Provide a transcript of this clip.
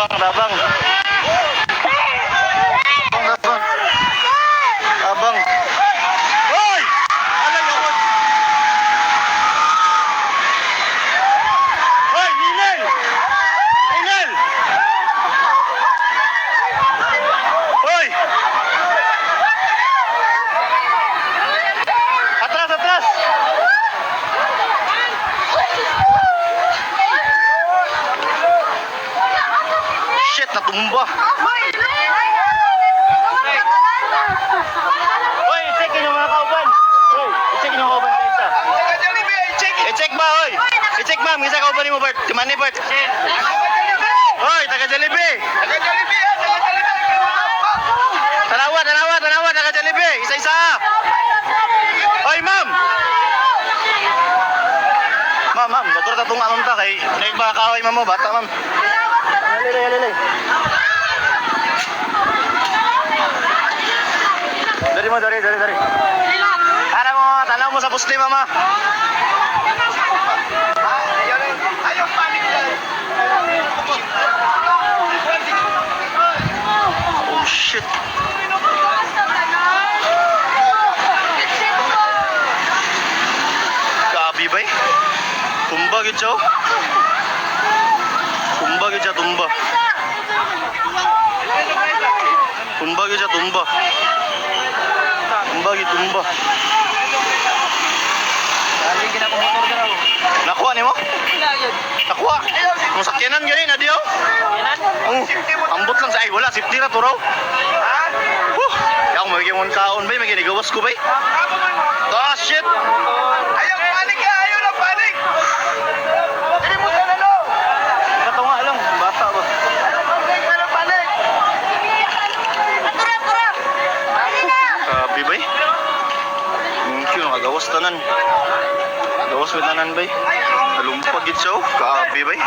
Abang. Abang. Hoy! Alay ako. Hoy, Ninel! Ninel! Hoy! Atras, atras! Shit, natumba. Hoy, i-check yung mga kauban. Hoy, i-check yung mga kauban sa isa. I-check ba, hoy? I-check ma'am, isa kauban ni mo, Bert. Di man ni Bert. Hoy, taga Jollibee. Tanawa, tanawa, tanawa, taga Jollibee. Isa-isa. Hoy, ma'am. Ma'am, dator ta tong anon ta kay naig ba kahoy ma'am mo, bata ma'am. Lili. Dari. Tanaw mo sa puste, mama. Ayaw panik lang. Oh, shit. Kabi ba? Tumba gid siya. Tumba gid siya, tumba. Tumba gid siya, tumba. Tumba gid, tumba. Nakuha ni mo? Nakuha. Ang sakyanan gani na diyo. Ambot lang sa ay wala safety ra to raw. Yang magiging mon kaon bay magiging gawas ko bay. Ah shit. Ayaw panik ka, ayaw na panik. Dili mo na no. Katawa lang bata ba. Panik. Tura. Sabi bay. Mungkin magawas tanan. Gawas with tanan bay. Nalumpag gid siya, kaabi bay.